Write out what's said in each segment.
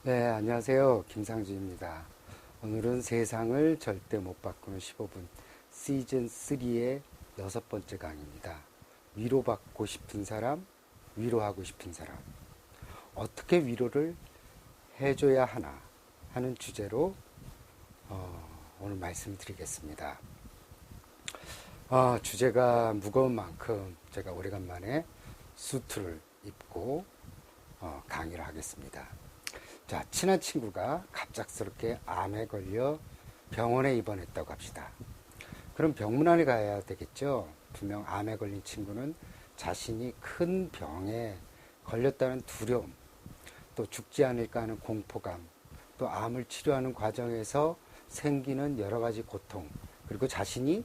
네, 안녕하세요. 김상주입니다. 오늘은 세상을 절대 못 바꾸는 15분 시즌 3의 6번째 강의입니다. 위로받고 싶은 사람, 위로하고 싶은 사람. 어떻게 위로를 해줘야 하나 하는 주제로 오늘 말씀드리겠습니다. 주제가 무거운 만큼 제가 오래간만에 수트를 입고 강의를 하겠습니다. 자, 친한 친구가 갑작스럽게 암에 걸려 병원에 입원했다고 합시다. 그럼 병문안에 가야 되겠죠? 분명 암에 걸린 친구는 자신이 큰 병에 걸렸다는 두려움, 또 죽지 않을까 하는 공포감, 또 암을 치료하는 과정에서 생기는 여러 가지 고통, 그리고 자신이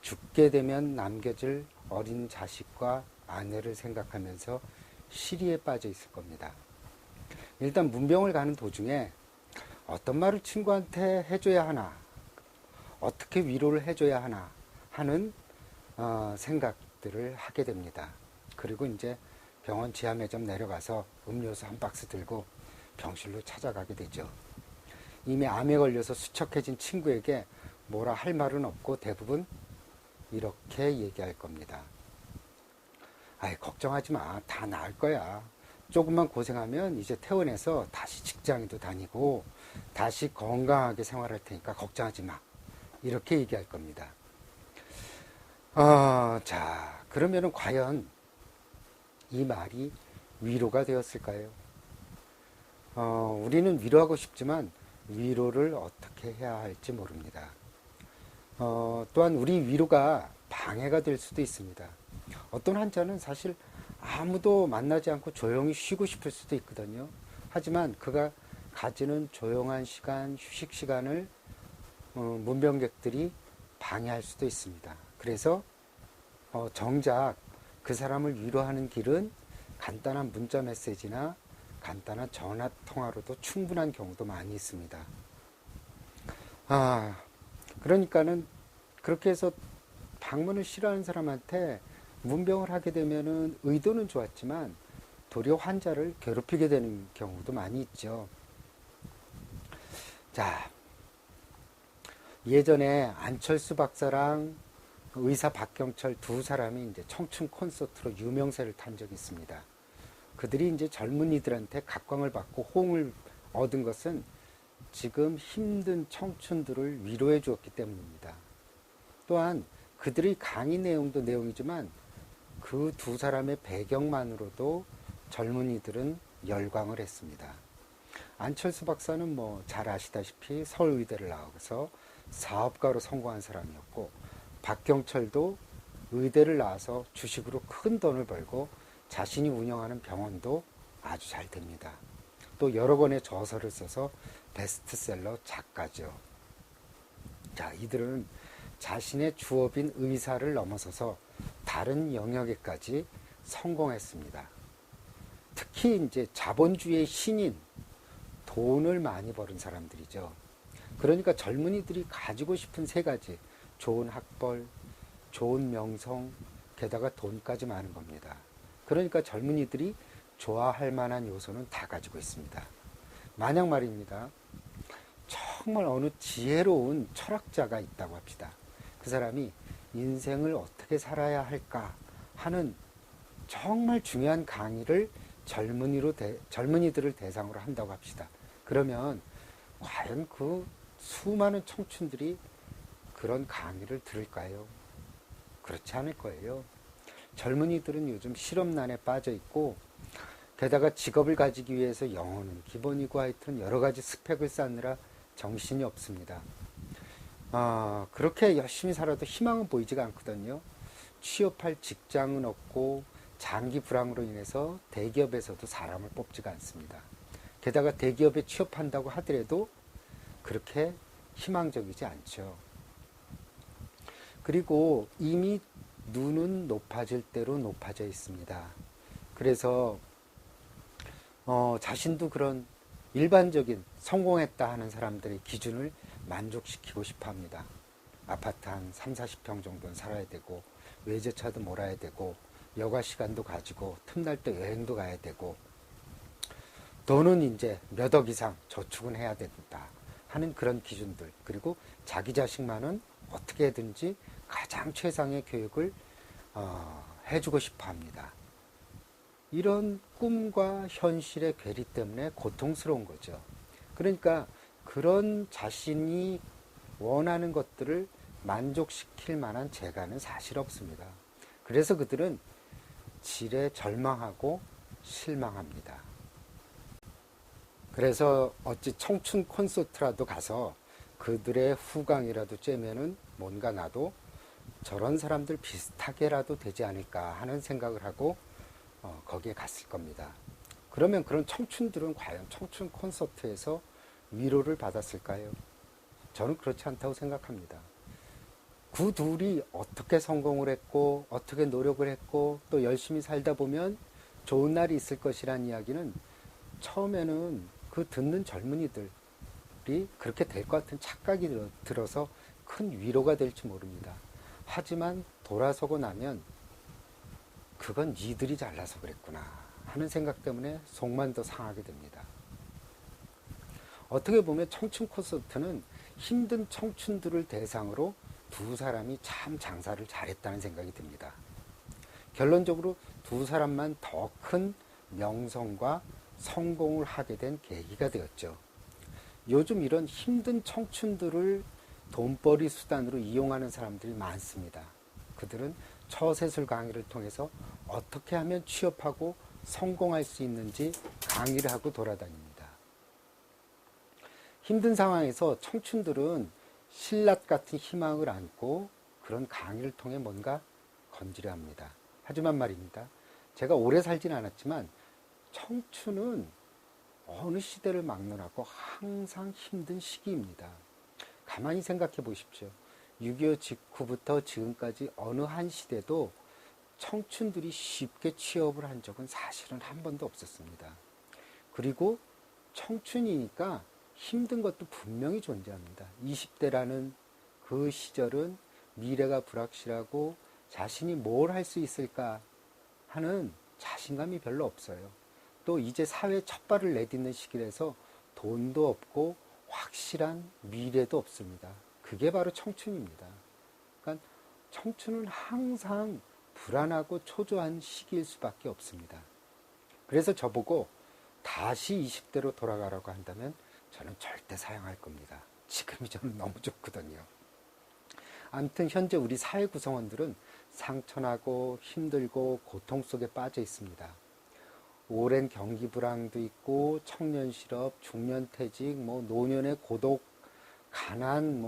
죽게 되면 남겨질 어린 자식과 아내를 생각하면서 시리에 빠져 있을 겁니다. 일단 문병을 가는 도중에 어떤 말을 친구한테 해줘야 하나, 어떻게 위로를 해줘야 하나 하는 생각들을 하게 됩니다. 그리고 이제 병원 지하 매점 내려가서 음료수 한 박스 들고 병실로 찾아가게 되죠. 이미 암에 걸려서 수척해진 친구에게 뭐라 할 말은 없고 대부분 이렇게 얘기할 겁니다. 아이, 걱정하지 마. 다 나을 거야. 조금만 고생하면 이제 퇴원해서 다시 직장에도 다니고 다시 건강하게 생활할 테니까 걱정하지 마. 이렇게 얘기할 겁니다. 자, 그러면은 과연 이 말이 위로가 되었을까요? 우리는 위로하고 싶지만 위로를 어떻게 해야 할지 모릅니다. 또한 우리 위로가 방해가 될 수도 있습니다. 어떤 환자는 사실 아무도 만나지 않고 조용히 쉬고 싶을 수도 있거든요. 하지만 그가 가지는 조용한 시간, 휴식 시간을 문병객들이 방해할 수도 있습니다. 그래서 정작 그 사람을 위로하는 길은 간단한 문자 메시지나 간단한 전화 통화로도 충분한 경우도 많이 있습니다. 그러니까는 그렇게 해서 방문을 싫어하는 사람한테 문병을 하게 되면은 의도는 좋았지만 도리어 환자를 괴롭히게 되는 경우도 많이 있죠. 자, 예전에 안철수 박사랑 의사 박경철 두 사람이 이제 청춘 콘서트로 유명세를 탄 적이 있습니다. 그들이 이제 젊은이들한테 각광을 받고 호응을 얻은 것은 지금 힘든 청춘들을 위로해 주었기 때문입니다. 또한 그들의 강의 내용도 내용이지만 그 두 사람의 배경만으로도 젊은이들은 열광을 했습니다. 안철수 박사는 뭐 잘 아시다시피 서울의대를 나와서 사업가로 성공한 사람이었고, 박경철도 의대를 나와서 주식으로 큰 돈을 벌고 자신이 운영하는 병원도 아주 잘 됩니다. 또 여러 권의 저서를 써서 베스트셀러 작가죠. 자, 이들은 자신의 주업인 의사를 넘어서서 다른 영역에까지 성공했습니다. 특히 이제 자본주의의 신인, 돈을 많이 버는 사람들이죠. 그러니까 젊은이들이 가지고 싶은 세 가지, 좋은 학벌, 좋은 명성, 게다가 돈까지 많은 겁니다. 그러니까 젊은이들이 좋아할 만한 요소는 다 가지고 있습니다. 만약 말입니다. 정말 어느 지혜로운 철학자가 있다고 합시다. 그 사람이 인생을 어떻게 살아야 할까 하는 정말 중요한 강의를 젊은이들을 대상으로 한다고 합시다. 그러면 과연 그 수많은 청춘들이 그런 강의를 들을까요? 그렇지 않을 거예요. 젊은이들은 요즘 실업난에 빠져 있고, 게다가 직업을 가지기 위해서 영어는 기본이고 하여튼 여러 가지 스펙을 쌓느라 정신이 없습니다. 그렇게 열심히 살아도 희망은 보이지가 않거든요. 취업할 직장은 없고 장기 불황으로 인해서 대기업에서도 사람을 뽑지가 않습니다. 게다가 대기업에 취업한다고 하더라도 그렇게 희망적이지 않죠. 그리고 이미 눈은 높아질 대로 높아져 있습니다. 그래서 자신도 그런 일반적인 성공했다 하는 사람들의 기준을 만족시키고 싶어 합니다. 아파트 한 3, 40평 정도는 살아야 되고, 외제차도 몰아야 되고, 여가 시간도 가지고, 틈날 때 여행도 가야 되고, 너는 이제 몇 억 이상 저축은 해야 된다 하는 그런 기준들, 그리고 자기 자식만은 어떻게든지 가장 최상의 교육을 해주고 싶어 합니다. 이런 꿈과 현실의 괴리 때문에 고통스러운 거죠. 그러니까 그런 자신이 원하는 것들을 만족시킬 만한 재간은 사실 없습니다. 그래서 그들은 질에 절망하고 실망합니다. 그래서 어찌 청춘 콘서트라도 가서 그들의 후광이라도 쬐면은 뭔가 나도 저런 사람들 비슷하게라도 되지 않을까 하는 생각을 하고 거기에 갔을 겁니다. 그러면 그런 청춘들은 과연 청춘 콘서트에서 위로를 받았을까요? 저는 그렇지 않다고 생각합니다. 그 둘이 어떻게 성공을 했고 어떻게 노력을 했고 또 열심히 살다 보면 좋은 날이 있을 것이라는 이야기는 처음에는 그 듣는 젊은이들이 그렇게 될 것 같은 착각이 들어서 큰 위로가 될지 모릅니다. 하지만 돌아서고 나면 그건 니들이 잘나서 그랬구나 하는 생각 때문에 속만 더 상하게 됩니다. 어떻게 보면 청춘 콘서트는 힘든 청춘들을 대상으로 두 사람이 참 장사를 잘했다는 생각이 듭니다. 결론적으로 두 사람만 더 큰 명성과 성공을 하게 된 계기가 되었죠. 요즘 이런 힘든 청춘들을 돈벌이 수단으로 이용하는 사람들이 많습니다. 그들은 처세술 강의를 통해서 어떻게 하면 취업하고 성공할 수 있는지 강의를 하고 돌아다닙니다. 힘든 상황에서 청춘들은 신라 같은 희망을 안고 그런 강의를 통해 뭔가 건지려 합니다. 하지만 말입니다. 제가 오래 살진 않았지만 청춘은 어느 시대를 막론하고 항상 힘든 시기입니다. 가만히 생각해 보십시오. 6.25 직후부터 지금까지 어느 한 시대도 청춘들이 쉽게 취업을 한 적은 사실은 한 번도 없었습니다. 그리고 청춘이니까 힘든 것도 분명히 존재합니다. 20대라는 그 시절은 미래가 불확실하고 자신이 뭘 할 수 있을까 하는 자신감이 별로 없어요. 또 이제 사회 첫 발을 내딛는 시기라서 돈도 없고 확실한 미래도 없습니다. 그게 바로 청춘입니다. 그러니까 청춘은 항상 불안하고 초조한 시기일 수밖에 없습니다. 그래서 저보고 다시 20대로 돌아가라고 한다면 저는 절대 사양할 겁니다. 지금이 저는 너무 좋거든요. 아무튼 현재 우리 사회 구성원들은 상처나고 힘들고 고통 속에 빠져 있습니다. 오랜 경기 불황도 있고 청년 실업, 중년 퇴직, 노년의 고독, 가난,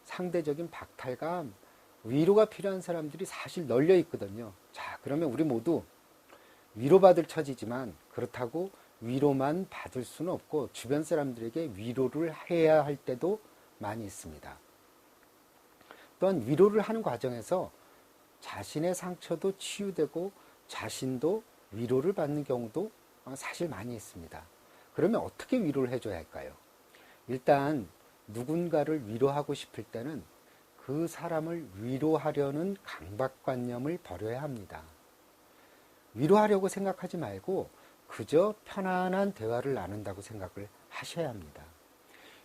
상대적인 박탈감, 위로가 필요한 사람들이 사실 널려 있거든요. 자, 그러면 우리 모두 위로받을 처지지만 그렇다고 위로만 받을 수는 없고 주변 사람들에게 위로를 해야 할 때도 많이 있습니다. 또한 위로를 하는 과정에서 자신의 상처도 치유되고 자신도 위로를 받는 경우도 사실 많이 있습니다. 그러면 어떻게 위로를 해줘야 할까요? 일단 누군가를 위로하고 싶을 때는 그 사람을 위로하려는 강박관념을 버려야 합니다. 위로하려고 생각하지 말고 그저 편안한 대화를 나눈다고 생각을 하셔야 합니다.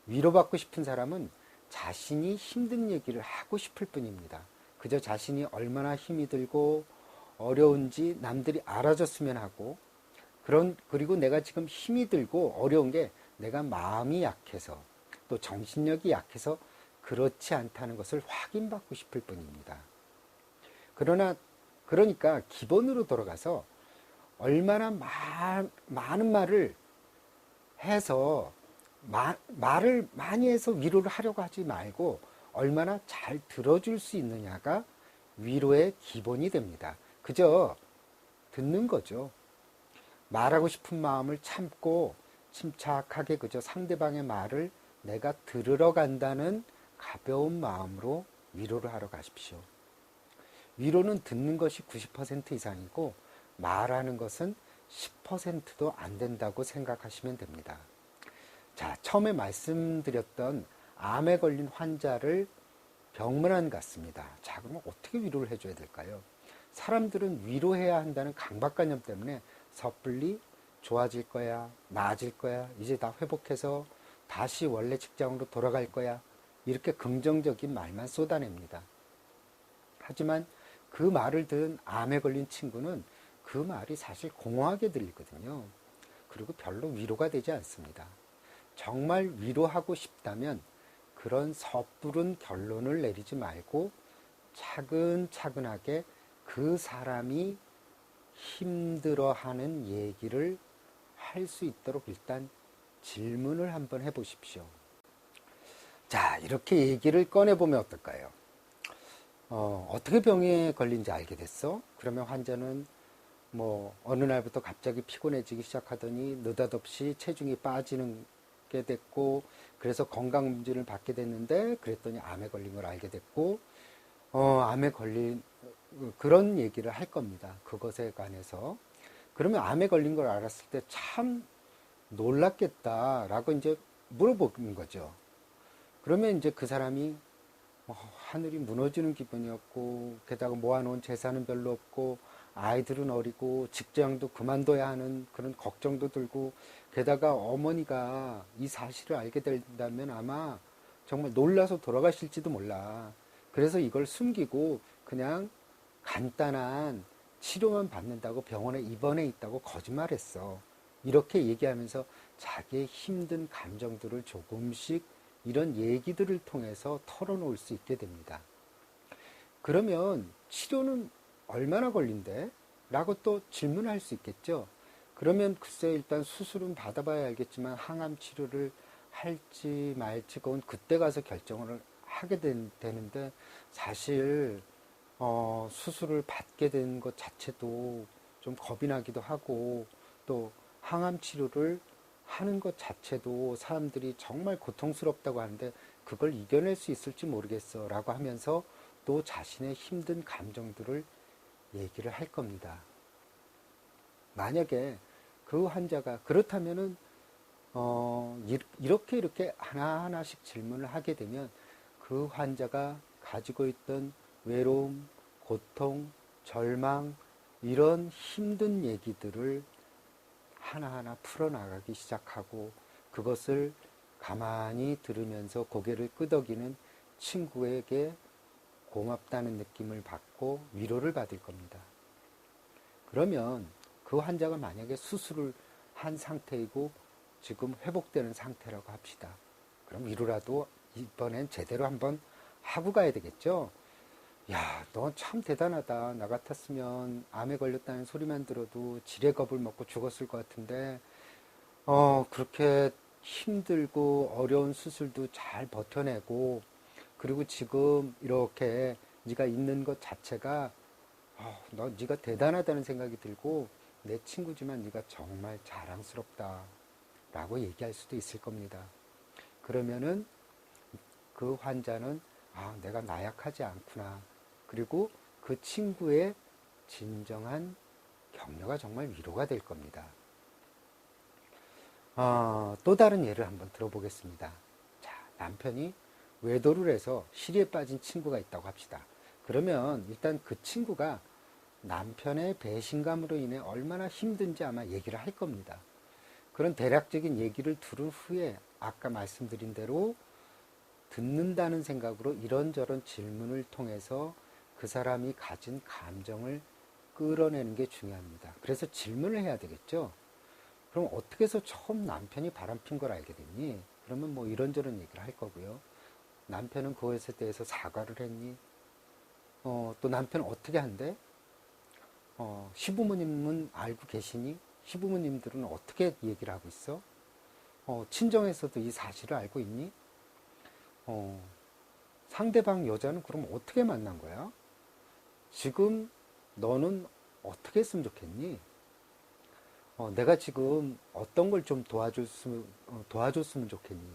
위로받고 싶은 사람은 자신이 힘든 얘기를 하고 싶을 뿐입니다. 그저 자신이 얼마나 힘이 들고 어려운지 남들이 알아줬으면 하고 그리고 내가 지금 힘이 들고 어려운 게 내가 마음이 약해서 또 정신력이 약해서 그렇지 않다는 것을 확인받고 싶을 뿐입니다. 그러니까 기본으로 돌아가서 얼마나 많은 말을 해서 말을 많이 해서 위로를 하려고 하지 말고 얼마나 잘 들어줄 수 있느냐가 위로의 기본이 됩니다. 그저 듣는 거죠. 말하고 싶은 마음을 참고 침착하게 그저 상대방의 말을 내가 들으러 간다는 가벼운 마음으로 위로를 하러 가십시오. 위로는 듣는 것이 90% 이상이고 말하는 것은 10%도 안 된다고 생각하시면 됩니다. 자, 처음에 말씀드렸던 암에 걸린 환자를 병문안 갔습니다. 자, 그러면 어떻게 위로를 해줘야 될까요? 사람들은 위로해야 한다는 강박관념 때문에 섣불리 좋아질 거야, 나아질 거야, 이제 다 회복해서 다시 원래 직장으로 돌아갈 거야. 이렇게 긍정적인 말만 쏟아냅니다. 하지만 그 말을 들은 암에 걸린 친구는 그 말이 사실 공허하게 들리거든요. 그리고 별로 위로가 되지 않습니다. 정말 위로하고 싶다면 그런 섣부른 결론을 내리지 말고 차근차근하게 그 사람이 힘들어하는 얘기를 할 수 있도록 일단 질문을 한번 해보십시오. 자, 이렇게 얘기를 꺼내보면 어떨까요? 어떻게 병에 걸린지 알게 됐어? 그러면 환자는 뭐 어느 날부터 갑자기 피곤해지기 시작하더니 느닷없이 체중이 빠지는 게 됐고, 그래서 건강검진을 받게 됐는데 그랬더니 암에 걸린 걸 알게 됐고, 암에 걸린 그런 얘기를 할 겁니다. 그것에 관해서. 그러면 암에 걸린 걸 알았을 때 참 놀랐겠다라고 이제 물어보는 거죠. 그러면 이제 그 사람이 하늘이 무너지는 기분이었고, 게다가 모아놓은 재산은 별로 없고, 아이들은 어리고, 직장도 그만둬야 하는 그런 걱정도 들고, 게다가 어머니가 이 사실을 알게 된다면 아마 정말 놀라서 돌아가실지도 몰라. 그래서 이걸 숨기고 그냥 간단한 치료만 받는다고 병원에 입원해 있다고 거짓말했어. 이렇게 얘기하면서 자기의 힘든 감정들을 조금씩 이런 얘기들을 통해서 털어놓을 수 있게 됩니다. 그러면 치료는 얼마나 걸린대? 라고 또 질문할 수 있겠죠. 그러면 글쎄 일단 수술은 받아봐야 알겠지만 항암 치료를 할지 말지 그건 그때 가서 결정을 하게 되는데 사실 수술을 받게 된 것 자체도 좀 겁이 나기도 하고 또 항암 치료를 하는 것 자체도 사람들이 정말 고통스럽다고 하는데 그걸 이겨낼 수 있을지 모르겠어 라고 하면서 또 자신의 힘든 감정들을 얘기를 할 겁니다. 만약에 그 환자가 그렇다면은 이렇게 하나하나씩 질문을 하게 되면 그 환자가 가지고 있던 외로움, 고통, 절망 이런 힘든 얘기들을 하나하나 풀어나가기 시작하고 그것을 가만히 들으면서 고개를 끄덕이는 친구에게 고맙다는 느낌을 받고 위로를 받을 겁니다. 그러면 그 환자가 만약에 수술을 한 상태이고 지금 회복되는 상태라고 합시다. 그럼 위로라도 이번엔 제대로 한번 하고 가야 되겠죠? 야, 너 참 대단하다. 나 같았으면 암에 걸렸다는 소리만 들어도 지레 겁을 먹고 죽었을 것 같은데, 그렇게 힘들고 어려운 수술도 잘 버텨내고, 그리고 지금 이렇게 네가 있는 것 자체가, 너 네가 대단하다는 생각이 들고, 내 친구지만 네가 정말 자랑스럽다. 라고 얘기할 수도 있을 겁니다. 그러면은 그 환자는, 내가 나약하지 않구나. 그리고 그 친구의 진정한 격려가 정말 위로가 될 겁니다. 또 다른 예를 한번 들어보겠습니다. 자, 남편이 외도를 해서 시리에 빠진 친구가 있다고 합시다. 그러면 일단 그 친구가 남편의 배신감으로 인해 얼마나 힘든지 아마 얘기를 할 겁니다. 그런 대략적인 얘기를 들은 후에 아까 말씀드린 대로 듣는다는 생각으로 이런저런 질문을 통해서 그 사람이 가진 감정을 끌어내는 게 중요합니다. 그래서 질문을 해야 되겠죠. 그럼 어떻게 해서 처음 남편이 바람핀 걸 알게 됐니? 그러면 뭐 이런저런 얘기를 할 거고요. 남편은 그것에 대해서 사과를 했니? 또 남편은 어떻게 한대? 시부모님은 알고 계시니? 시부모님들은 어떻게 얘기를 하고 있어? 친정에서도 이 사실을 알고 있니? 상대방 여자는 그럼 어떻게 만난 거야? 지금 너는 어떻게 했으면 좋겠니? 내가 지금 어떤 걸 좀 도와줬으면 좋겠니?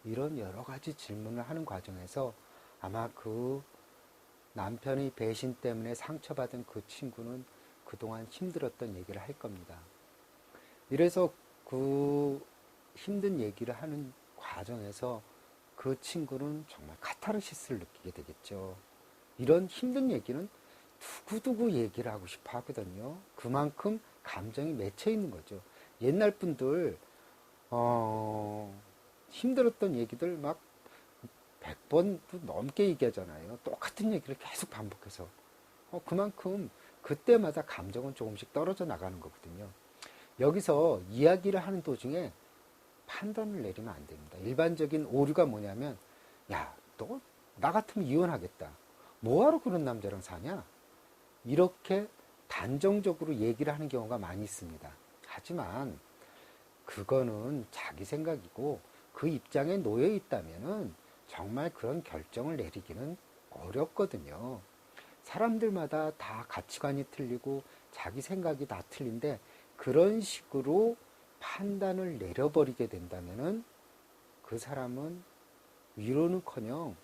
이런 여러 가지 질문을 하는 과정에서 아마 그 남편의 배신 때문에 상처받은 그 친구는 그동안 힘들었던 얘기를 할 겁니다. 이래서 그 힘든 얘기를 하는 과정에서 그 친구는 정말 카타르시스를 느끼게 되겠죠. 이런 힘든 얘기는 두고두고 얘기를 하고 싶어 하거든요. 그만큼 감정이 맺혀 있는 거죠. 옛날 분들 힘들었던 얘기들 막 100번도 넘게 얘기하잖아요. 똑같은 얘기를 계속 반복해서. 그만큼 그때마다 감정은 조금씩 떨어져 나가는 거거든요. 여기서 이야기를 하는 도중에 판단을 내리면 안 됩니다. 일반적인 오류가 뭐냐면, 야, 너 나 같으면 이혼하겠다. 뭐하러 그런 남자랑 사냐? 이렇게 단정적으로 얘기를 하는 경우가 많이 있습니다. 하지만 그거는 자기 생각이고 그 입장에 놓여 있다면은 정말 그런 결정을 내리기는 어렵거든요. 사람들마다 다 가치관이 틀리고 자기 생각이 다 틀린데 그런 식으로 판단을 내려버리게 된다면은 그 사람은 위로는커녕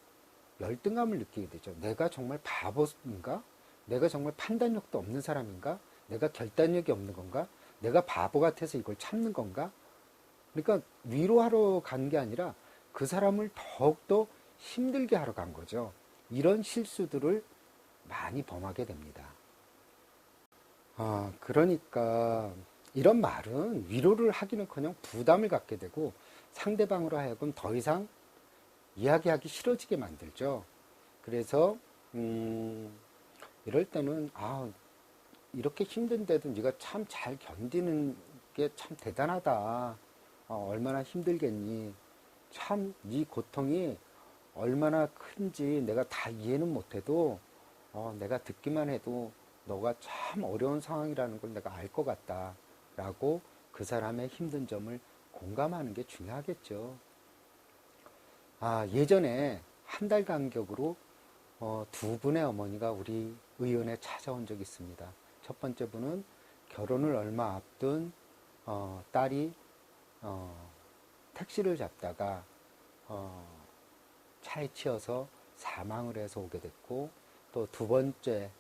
열등감을 느끼게 되죠. 내가 정말 바보인가? 내가 정말 판단력도 없는 사람인가? 내가 결단력이 없는 건가? 내가 바보 같아서 이걸 참는 건가? 그러니까 위로하러 간 게 아니라 그 사람을 더욱더 힘들게 하러 간 거죠. 이런 실수들을 많이 범하게 됩니다. 그러니까 이런 말은 위로를 하기는커녕 부담을 갖게 되고 상대방으로 하여금 더 이상 이야기하기 싫어지게 만들죠. 그래서 이럴 때는 이렇게 힘든데도 네가 참 잘 견디는 게 참 대단하다. 얼마나 힘들겠니? 참 네 고통이 얼마나 큰지 내가 다 이해는 못해도 내가 듣기만 해도 너가 참 어려운 상황이라는 걸 내가 알 것 같다. 라고 그 사람의 힘든 점을 공감하는 게 중요하겠죠. 예전에 한 달 간격으로 두 분의 어머니가 우리 의원에 찾아온 적이 있습니다. 첫 번째 분은 결혼을 얼마 앞둔 딸이 택시를 잡다가 차에 치여서 사망을 해서 오게 됐고, 또 두 번째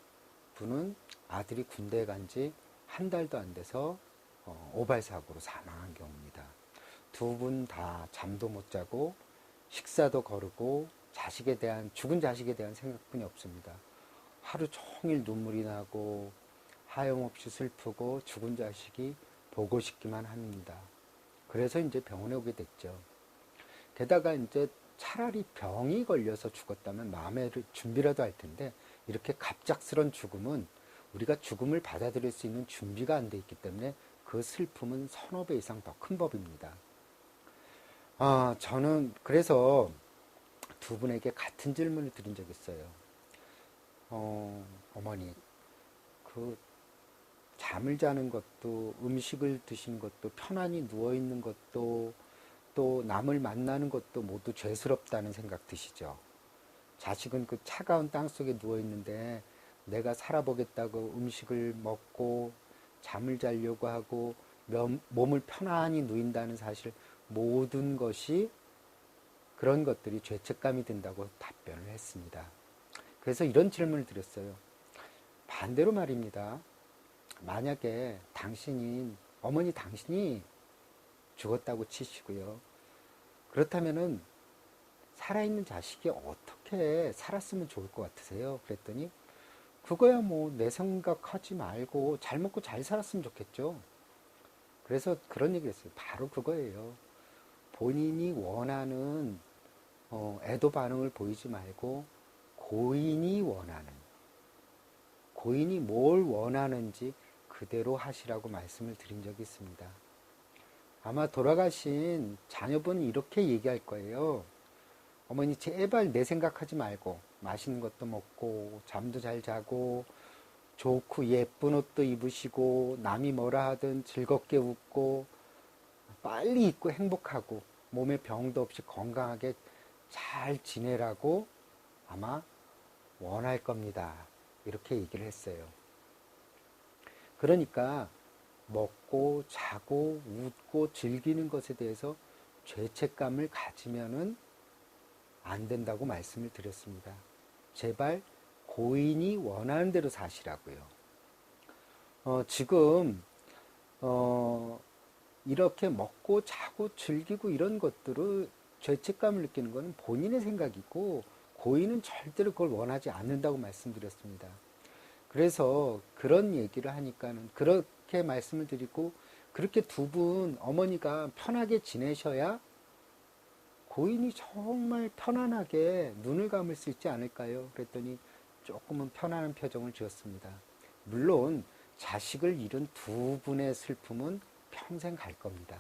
분은 아들이 군대에 간 지 한 달도 안 돼서 오발사고로 사망한 경우입니다. 두 분 다 잠도 못 자고 식사도 거르고 죽은 자식에 대한 생각뿐이 없습니다. 하루 종일 눈물이 나고 하염없이 슬프고 죽은 자식이 보고 싶기만 합니다. 그래서 이제 병원에 오게 됐죠. 게다가 이제 차라리 병이 걸려서 죽었다면 마음의 준비라도 할 텐데 이렇게 갑작스런 죽음은 우리가 죽음을 받아들일 수 있는 준비가 안 돼 있기 때문에 그 슬픔은 서너 배 이상 더 큰 법입니다. 저는 그래서 두 분에게 같은 질문을 드린 적이 있어요. 어머니, 그 잠을 자는 것도 음식을 드시는 것도 편안히 누워있는 것도 또 남을 만나는 것도 모두 죄스럽다는 생각 드시죠? 자식은 그 차가운 땅 속에 누워있는데 내가 살아보겠다고 음식을 먹고 잠을 자려고 하고 몸을 편안히 누인다는 사실 모든 것이 그런 것들이 죄책감이 든다고 답변을 했습니다. 그래서 이런 질문을 드렸어요. 반대로 말입니다. 만약에 어머니 당신이 죽었다고 치시고요. 그렇다면은 살아있는 자식이 어떻게 살았으면 좋을 것 같으세요? 그랬더니 그거야 뭐 내 생각하지 말고 잘 먹고 잘 살았으면 좋겠죠. 그래서 그런 얘기를 했어요. 바로 그거예요. 본인이 원하는 애도 반응을 보이지 말고 고인이 뭘 원하는지 그대로 하시라고 말씀을 드린 적이 있습니다. 아마 돌아가신 자녀분은 이렇게 얘기할 거예요. 어머니 제발 내 생각하지 말고 맛있는 것도 먹고 잠도 잘 자고 좋고 예쁜 옷도 입으시고 남이 뭐라 하든 즐겁게 웃고 빨리 있고 행복하고 몸에 병도 없이 건강하게 잘 지내라고 아마 원할 겁니다. 이렇게 얘기를 했어요. 그러니까 먹고 자고 웃고 즐기는 것에 대해서 죄책감을 가지면은 안 된다고 말씀을 드렸습니다. 제발 고인이 원하는 대로 사시라고요. 지금 이렇게 먹고 자고 즐기고 이런 것들을 죄책감을 느끼는 것은 본인의 생각이고 고인은 절대로 그걸 원하지 않는다고 말씀드렸습니다. 그래서 그런 얘기를 하니까는 그렇게 말씀을 드리고 그렇게 두 분 어머니가 편하게 지내셔야 고인이 정말 편안하게 눈을 감을 수 있지 않을까요? 그랬더니 조금은 편안한 표정을 지었습니다. 물론 자식을 잃은 두 분의 슬픔은 평생 갈 겁니다.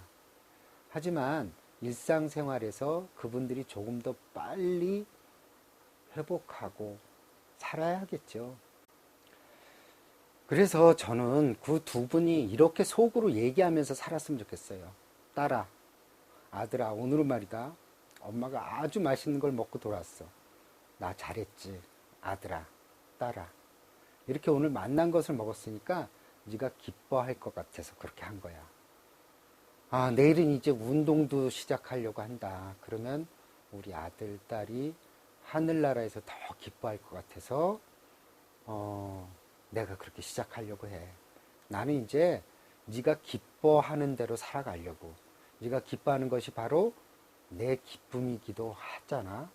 하지만 일상생활에서 그분들이 조금 더 빨리 회복하고 살아야겠죠. 그래서 저는 그 두 분이 이렇게 속으로 얘기하면서 살았으면 좋겠어요. 딸아, 아들아, 오늘은 말이다. 엄마가 아주 맛있는 걸 먹고 돌아왔어. 나 잘했지. 아들아, 딸아. 이렇게 오늘 만난 것을 먹었으니까 네가 기뻐할 것 같아서 그렇게 한 거야. 아, 내일은 이제 운동도 시작하려고 한다. 그러면 우리 아들, 딸이 하늘나라에서 더 기뻐할 것 같아서 내가 그렇게 시작하려고 해. 나는 이제 네가 기뻐하는 대로 살아가려고. 네가 기뻐하는 것이 바로 내 기쁨이기도 하잖아.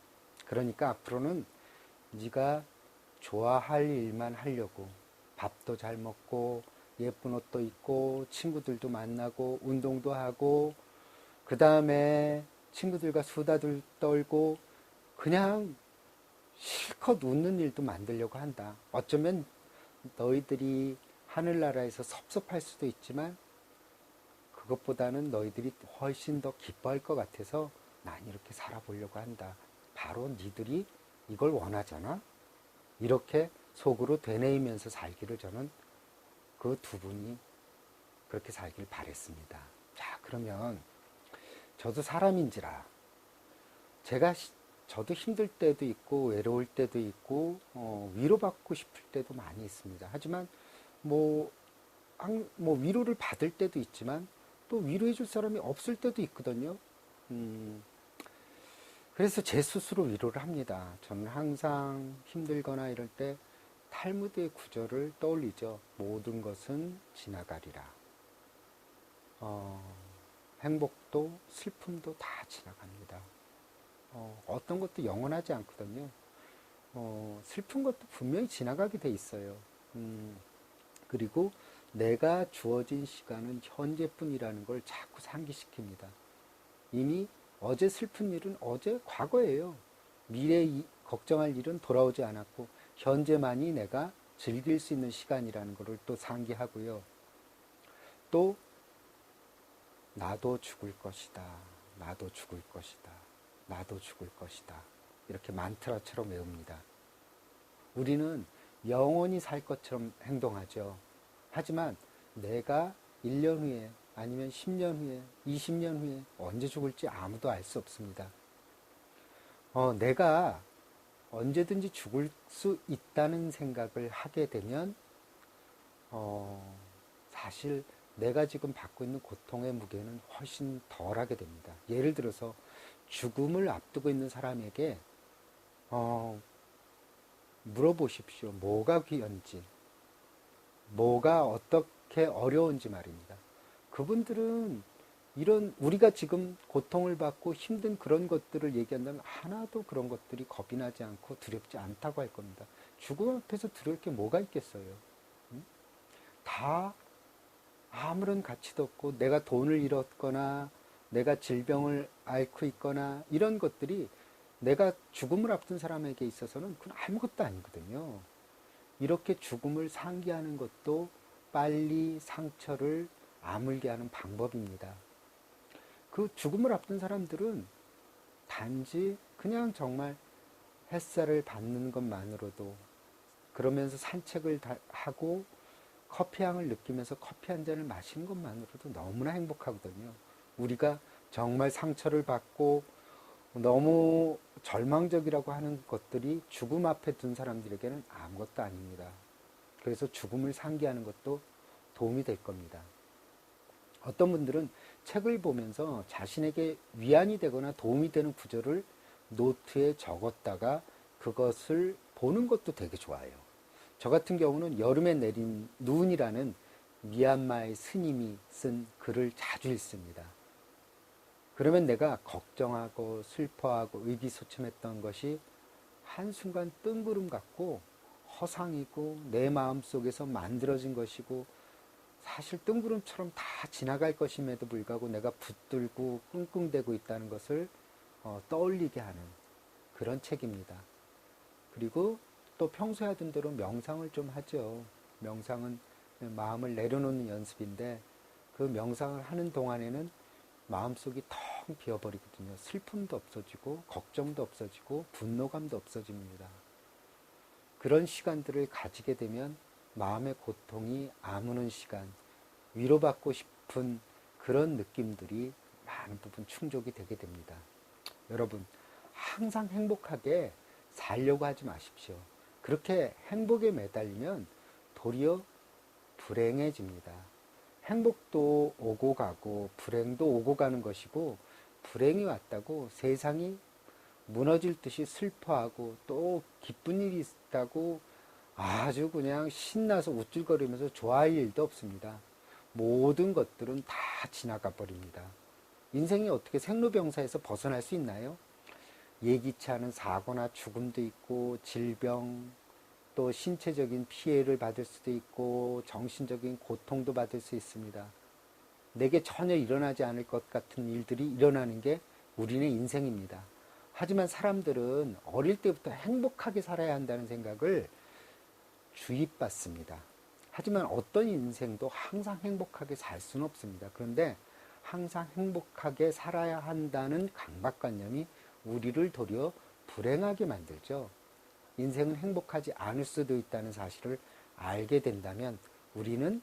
그러니까 앞으로는 네가 좋아할 일만 하려고. 밥도 잘 먹고 예쁜 옷도 입고 친구들도 만나고 운동도 하고 그 다음에 친구들과 수다들 떨고 그냥 실컷 웃는 일도 만들려고 한다. 어쩌면 너희들이 하늘나라에서 섭섭할 수도 있지만 그것보다는 너희들이 훨씬 더 기뻐할 것 같아서 난 이렇게 살아보려고 한다. 바로 니들이 이걸 원하잖아. 이렇게 속으로 되뇌이면서 살기를 저는 그 두 분이 그렇게 살길 바랬습니다. 자, 그러면 저도 사람인지라 저도 힘들 때도 있고 외로울 때도 있고 위로받고 싶을 때도 많이 있습니다. 하지만 뭐, 뭐 위로를 받을 때도 있지만 또 위로해 줄 사람이 없을 때도 있거든요. 그래서 제 스스로 위로를 합니다. 저는 항상 힘들거나 이럴 때 탈무드의 구절을 떠올리죠. 모든 것은 지나가리라. 행복도 슬픔도 다 지나갑니다. 어떤 것도 영원하지 않거든요. 슬픈 것도 분명히 지나가게 돼 있어요. 그리고 내가 주어진 시간은 현재뿐이라는 걸 자꾸 상기시킵니다. 이미 어제 슬픈 일은 어제 과거예요. 미래 걱정할 일은 돌아오지 않았고 현재만이 내가 즐길 수 있는 시간이라는 것을 또 상기하고요. 또 나도 죽을 것이다. 나도 죽을 것이다. 나도 죽을 것이다. 이렇게 만트라처럼 외웁니다. 우리는 영원히 살 것처럼 행동하죠. 하지만 내가 1년 후에 아니면 10년 후에 20년 후에 언제 죽을지 아무도 알 수 없습니다. 내가 언제든지 죽을 수 있다는 생각을 하게 되면 사실 내가 지금 받고 있는 고통의 무게는 훨씬 덜하게 됩니다. 예를 들어서 죽음을 앞두고 있는 사람에게 물어보십시오. 뭐가 귀한지, 뭐가 어떻게 어려운지 말입니다. 그분들은 이런 우리가 지금 고통을 받고 힘든 그런 것들을 얘기한다면 하나도 그런 것들이 겁이 나지 않고 두렵지 않다고 할 겁니다. 죽음 앞에서 두려울 게 뭐가 있겠어요? 다 아무런 가치도 없고 내가 돈을 잃었거나 내가 질병을 앓고 있거나 이런 것들이 내가 죽음을 앞둔 사람에게 있어서는 그건 아무것도 아니거든요. 이렇게 죽음을 상기하는 것도 빨리 상처를 아물게 하는 방법입니다. 그 죽음을 앞둔 사람들은 단지 그냥 정말 햇살을 받는 것만으로도 그러면서 산책을 하고 커피향을 느끼면서 커피 한 잔을 마시는 것만으로도 너무나 행복하거든요. 우리가 정말 상처를 받고 너무 절망적이라고 하는 것들이 죽음 앞에 둔 사람들에게는 아무것도 아닙니다. 그래서 죽음을 상기하는 것도 도움이 될 겁니다. 어떤 분들은 책을 보면서 자신에게 위안이 되거나 도움이 되는 구절을 노트에 적었다가 그것을 보는 것도 되게 좋아요. 저 같은 경우는 여름에 내린 눈이라는 미얀마의 스님이 쓴 글을 자주 읽습니다. 그러면 내가 걱정하고 슬퍼하고 의기소침했던 것이 한순간 뜬구름 같고 허상이고 내 마음속에서 만들어진 것이고 사실 뜬구름처럼 다 지나갈 것임에도 불구하고 내가 붙들고 끙끙대고 있다는 것을 떠올리게 하는 그런 책입니다. 그리고 또 평소에 하던 대로 명상을 좀 하죠. 명상은 마음을 내려놓는 연습인데 그 명상을 하는 동안에는 마음속이 텅 비어버리거든요. 슬픔도 없어지고 걱정도 없어지고 분노감도 없어집니다. 그런 시간들을 가지게 되면 마음의 고통이 아무는 시간, 위로받고 싶은 그런 느낌들이 많은 부분 충족이 되게 됩니다. 여러분, 항상 행복하게 살려고 하지 마십시오. 그렇게 행복에 매달리면 도리어 불행해집니다. 행복도 오고 가고 불행도 오고 가는 것이고, 불행이 왔다고 세상이 무너질 듯이 슬퍼하고 또 기쁜 일이 있다고 아주 그냥 신나서 우쭐거리면서 좋아할 일도 없습니다. 모든 것들은 다 지나가 버립니다. 인생이 어떻게 생로병사에서 벗어날 수 있나요? 예기치 않은 사고나 죽음도 있고 질병, 또 신체적인 피해를 받을 수도 있고 정신적인 고통도 받을 수 있습니다. 내게 전혀 일어나지 않을 것 같은 일들이 일어나는 게 우리의 인생입니다. 하지만 사람들은 어릴 때부터 행복하게 살아야 한다는 생각을 주입받습니다. 하지만 어떤 인생도 항상 행복하게 살 수는 없습니다. 그런데 항상 행복하게 살아야 한다는 강박관념이 우리를 도리어 불행하게 만들죠. 인생은 행복하지 않을 수도 있다는 사실을 알게 된다면 우리는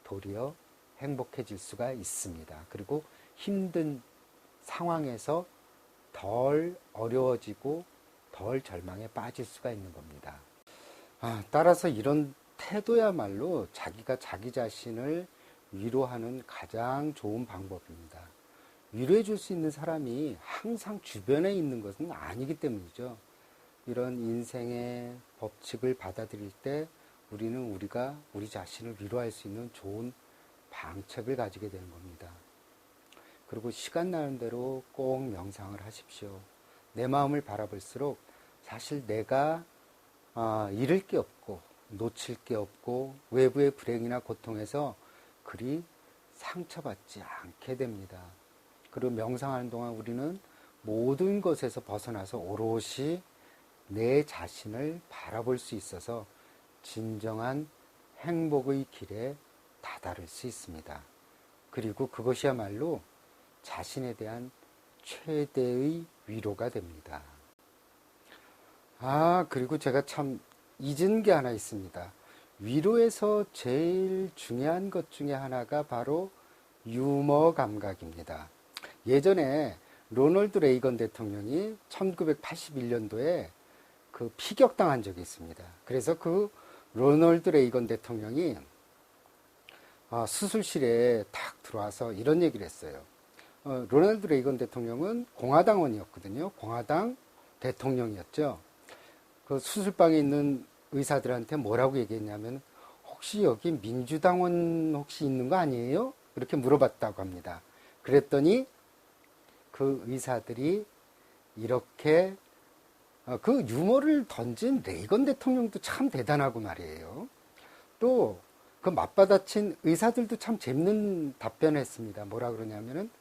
도리어 행복해질 수가 있습니다. 그리고 힘든 상황에서 덜 어려워지고 덜 절망에 빠질 수가 있는 겁니다. 따라서 이런 태도야말로 자기가 자기 자신을 위로하는 가장 좋은 방법입니다. 위로해 줄 수 있는 사람이 항상 주변에 있는 것은 아니기 때문이죠. 이런 인생의 법칙을 받아들일 때 우리는 우리가 우리 자신을 위로할 수 있는 좋은 방책을 가지게 되는 겁니다. 그리고 시간 나는 대로 꼭 명상을 하십시오. 내 마음을 바라볼수록 사실 내가 잃을 게 없고 놓칠 게 없고 외부의 불행이나 고통에서 그리 상처받지 않게 됩니다. 그리고 명상하는 동안 우리는 모든 것에서 벗어나서 오롯이 내 자신을 바라볼 수 있어서 진정한 행복의 길에 다다를 수 있습니다. 그리고 그것이야말로 자신에 대한 최대의 위로가 됩니다. 그리고 제가 참 잊은 게 하나 있습니다. 위로에서 제일 중요한 것 중에 하나가 바로 유머 감각입니다. 예전에 로널드 레이건 대통령이 1981년도에 그 피격당한 적이 있습니다. 그래서 그 로널드 레이건 대통령이 수술실에 탁 들어와서 이런 얘기를 했어요. 로널드 레이건 대통령은 공화당원이었거든요. 공화당 대통령이었죠. 그 수술방에 있는 의사들한테 뭐라고 얘기했냐면 혹시 여기 민주당원 혹시 있는 거 아니에요? 이렇게 물어봤다고 합니다. 그랬더니 그 의사들이 이렇게 그 유머를 던진 레이건 대통령도 참 대단하고 말이에요. 또 그 맞받아친 의사들도 참 재밌는 답변을 했습니다. 뭐라 그러냐면은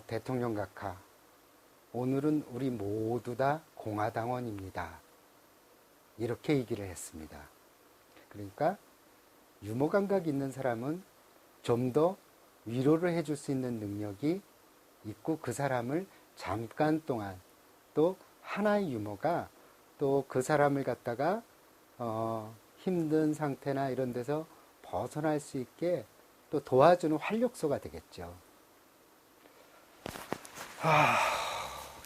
대통령 각하, 오늘은 우리 모두 다 공화당원입니다. 이렇게 얘기를 했습니다. 그러니까 유머 감각이 있는 사람은 좀 더 위로를 해줄 수 있는 능력이 있고 그 사람을 잠깐 동안 또 하나의 유머가 또 그 사람을 갖다가 힘든 상태나 이런 데서 벗어날 수 있게 또 도와주는 활력소가 되겠죠.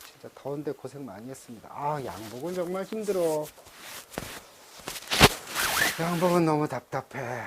진짜 더운데 고생 많이 했습니다. 양복은 정말 힘들어. 양복은 너무 답답해.